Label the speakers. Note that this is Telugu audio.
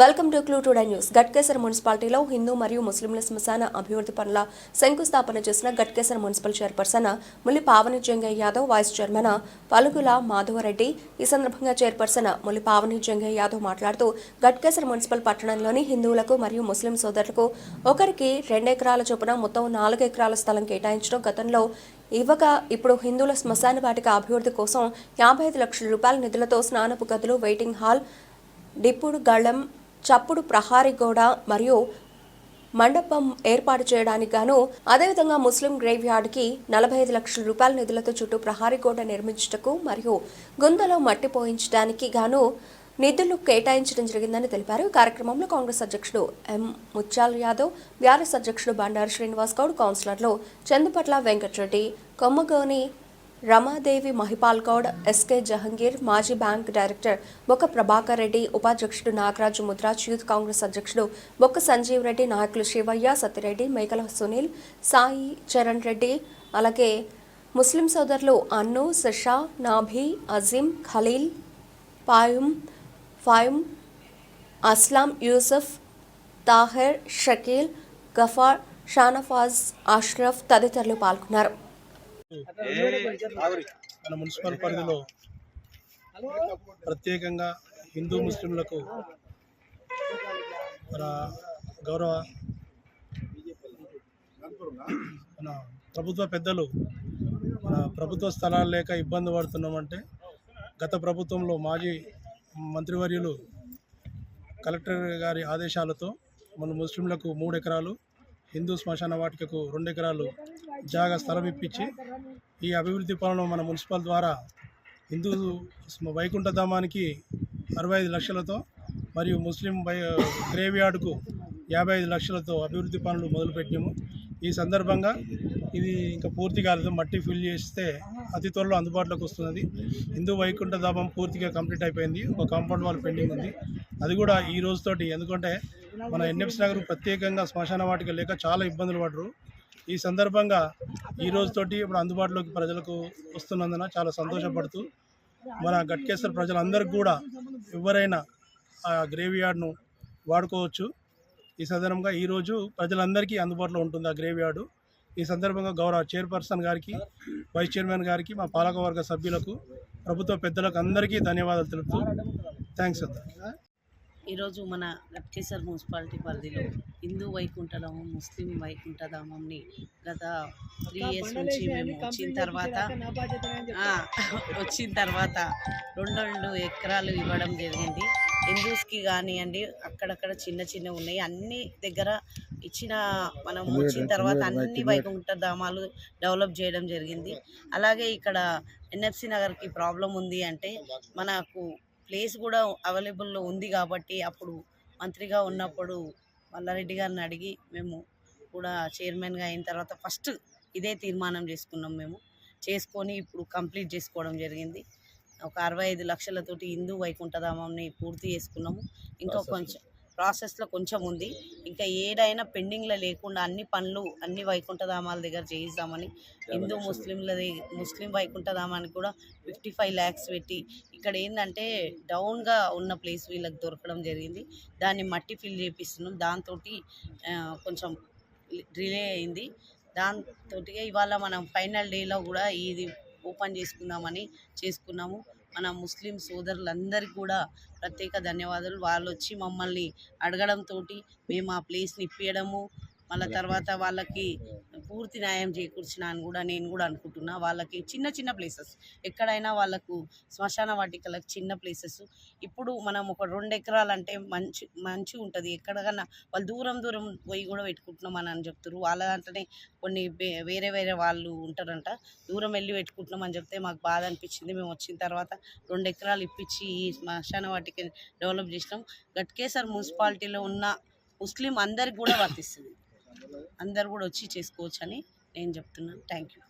Speaker 1: Welcome to clue today news. Ghatkesar మున్సిపాలిటీలో హిందూ మరియు ముస్లింల శ్మశాన అభివృద్ధి పనుల శంకుస్థాపన చేసిన Ghatkesar municipal chairperson Mulli Pavani Jangaiah Yadav, vice chairman Palugula Madhavareddy. ఈ సందర్భంగా చైర్పర్సన్ ముల్లి పావని జంగయ్య యాదవ్ మాట్లాడుతూ గట్కేసర్ మున్సిపల్ పట్టణంలోని హిందువులకు మరియు ముస్లిం సోదరులకు ఒకరికి 2 ఎకరాల చొప్పున మొత్తం 4 ఎకరాల స్థలం కేటాయించడం గతంలో ఇవ్వగా ఇప్పుడు హిందువుల శ్మశాన వాటిక అభివృద్ధి కోసం 55 లక్షల రూపాయల నిధులతో స్నానపు గదులు, వెయిటింగ్ హాల్, డిప్పుడు గళం, చప్పుడు ప్రహారీ గోడ మరియు మండపం ఏర్పాటు చేయడానికి గాను, అదేవిధంగా ముస్లిం గ్రేవ్ యార్డ్కి 45 లక్షల రూపాయల నిధులతో చుట్టూ ప్రహారీ గోడ నిర్మించుటకు మరియు గుంతలో మట్టి పోయించడానికి గాను నిధులు కేటాయించడం జరిగిందని తెలిపారు. ఈ కార్యక్రమంలో కాంగ్రెస్ అధ్యక్షుడు ఎం ముత్యాల్ యాదవ్, బీఆర్ఎస్ అధ్యక్షుడు బండారు శ్రీనివాస్ గౌడ్, కౌన్సిలర్లు చందుపట్ల వెంకటరెడ్డి, కొమ్మగోని రమాదేవి, మహిపాల్ గౌడ్, ఎస్కే జహంగీర్, మాజీ బ్యాంక్ డైరెక్టర్ బొక్క ప్రభాకర్ రెడ్డి, ఉపాధ్యక్షుడు నాగరాజు ముద్రాజ్, యూత్ కాంగ్రెస్ అధ్యక్షుడు బొక్క సంజీవ్ రెడ్డి, నాయకులు శివయ్య, సత్యరెడ్డి, మేకల సునీల్, సాయి చరణ్ రెడ్డి, అలాగే ముస్లిం సోదరులు అన్ను, సిషా, నాభి, అజీం, ఖలీల్, ఫాయుమ్, అస్లాం, యూసఫ్, తాహిర్, షకీల్, గఫార్, షానఫాజ్, అష్రఫ్ తదితరులు పాల్గొన్నారు.
Speaker 2: మన మున్సిపల్ పరిధిలో ప్రత్యేకంగా హిందూ ముస్లింలకు మన గౌరవ మన ప్రభుత్వ పెద్దలు మన ప్రభుత్వ స్థలాలు లేక ఇబ్బంది పడుతున్నామంటే గత ప్రభుత్వంలో మాజీ మంత్రివర్యులు కలెక్టర్ గారి ఆదేశాలతో మన ముస్లింలకు 3 ఎకరాలు, హిందూ శ్మశాన వాటికకు 2 ఎకరాలు జాగా స్థలం ఇప్పించి ఈ అభివృద్ధి పనులను మన మున్సిపల్ ద్వారా హిందూ వైకుంఠధామానికి 65 లక్షలతో మరియు ముస్లిం గ్రేవ్ యార్డుకు 55 లక్షలతో అభివృద్ధి పనులు మొదలుపెట్టాము. ఈ సందర్భంగా ఇది ఇంకా పూర్తి కాలేదు, మట్టి ఫిల్ చేస్తే అతి త్వరలో అందుబాటులోకి వస్తున్నది. హిందూ వైకుంఠధామం పూర్తిగా కంప్లీట్ అయిపోయింది, ఒక కాంపౌండ్ వాల్ పెండింగ్ ఉంది, అది కూడా ఈ రోజుతోటి. ఎందుకంటే మన ఎన్ఎఫ్సి నగర్ ప్రత్యేకంగా శ్మశాన వాటిక లేక చాలా ఇబ్బందులు పడరు. ఈ సందర్భంగా ఈ రోజుతోటి ఇప్పుడు అందుబాటులోకి ప్రజలకు వస్తున్నందున చాలా సంతోషపడుతూ మన గట్కేసర్ ప్రజలందరికీ కూడా ఎవరైనా ఆ గ్రేవ్ యార్డ్ను వాడుకోవచ్చు. ఈ సందర్భంగా ఈరోజు ప్రజలందరికీ అందుబాటులో ఉంటుంది ఆ గ్రేవ్ యార్డు. ఈ సందర్భంగా గౌరవ చైర్పర్సన్ గారికి, వైస్ చైర్మన్ గారికి, మా పాలకవర్గ సభ్యులకు, ప్రభుత్వ పెద్దలకు అందరికీ ధన్యవాదాలు తెలుపుతూ థ్యాంక్స్ అందరికీ.
Speaker 3: ఈరోజు మన గట్కేసర్ మున్సిపాలిటీ పరిధిలో హిందూ వైకుంఠధామం, ముస్లిం వైకుంఠధామంని గత 3 years నుంచి మేము వచ్చిన తర్వాత 2 ఎకరాలు ఇవ్వడం జరిగింది. హిందూస్కి కానివ్వండి, అక్కడక్కడ చిన్న ఉన్నాయి, అన్ని దగ్గర ఇచ్చిన మనం వచ్చిన తర్వాత అన్ని వైకుంఠధామాలు డెవలప్ చేయడం జరిగింది. అలాగే ఇక్కడ ఎన్ఎఫ్సి నగర్కి ప్రాబ్లం ఉంది అంటే మనకు ప్లేస్ కూడా అవైలబుల్లో ఉంది కాబట్టి అప్పుడు మంత్రిగా ఉన్నప్పుడు మల్లారెడ్డి గారిని అడిగి మేము కూడా చైర్మన్గా అయిన తర్వాత ఫస్ట్ ఇదే తీర్మానం చేసుకొని ఇప్పుడు కంప్లీట్ చేసుకోవడం జరిగింది. ఒక 65 లక్షలతోటి హిందూ వైకుంఠధామాన్ని పూర్తి చేసుకున్నాము. ఇంకా కొంచెం ప్రాసెస్లో కొంచెం ఉంది, ఇంకా ఏదైనా పెండింగ్లో లేకుండా అన్ని పనులు అన్ని వైకుంఠధామాల దగ్గర చేయిద్దామని హిందూ ముస్లిం వైకుంఠధామానికి కూడా 55 lakhs పెట్టి, ఇక్కడ ఏంటంటే డౌన్గా ఉన్న ప్లేస్ వీళ్ళకి దొరకడం జరిగింది, దాన్ని మట్టి ఫిల్ చేపిస్తున్నాం. దాంతో కొంచెం డిలే అయింది. దాంతో ఇవాళ మనం ఫైనల్ డేలో కూడా ఇది ఓపెన్ చేసుకున్నాము. మన ముస్లిం సోదరులందరికీ కూడా ప్రత్యేక ధన్యవాదాలు. వాళ్ళు వచ్చి మమ్మల్ని అడగడంతో మేము ఆ ప్లేస్ని ఇప్పించడము, మళ్ళీ తర్వాత వాళ్ళకి పూర్తి న్యాయం చేకూర్చినా అని కూడా నేను కూడా అనుకుంటున్నా. వాళ్ళకి చిన్న ప్లేసెస్ ఎక్కడైనా వాళ్ళకు శ్మశాన వాటికలకు చిన్న ప్లేసెస్, ఇప్పుడు మనం ఒక 2 ఎకరాలు అంటే మంచి ఉంటుంది. ఎక్కడికన్నా వాళ్ళు దూరం పోయి కూడా పెట్టుకుంటున్నాం అని చెప్తారు. వాళ్ళ దాంట్లోనే కొన్ని వేరే వాళ్ళు ఉంటారంట, దూరం వెళ్ళి పెట్టుకుంటున్నాం అని చెప్తే మాకు బాధ అనిపించింది. మేము వచ్చిన తర్వాత 2 ఎకరాలు ఇప్పించి ఈ శ్మశాన వాటిక డెవలప్ చేసినాం. గట్కేసర్ మున్సిపాలిటీలో ఉన్న ముస్లిం అందరికి కూడా వర్తిస్తుంది, అందరు కూడా వచ్చి చేసుకోవచ్చు అని నేను చెప్తున్నాను. Thank you.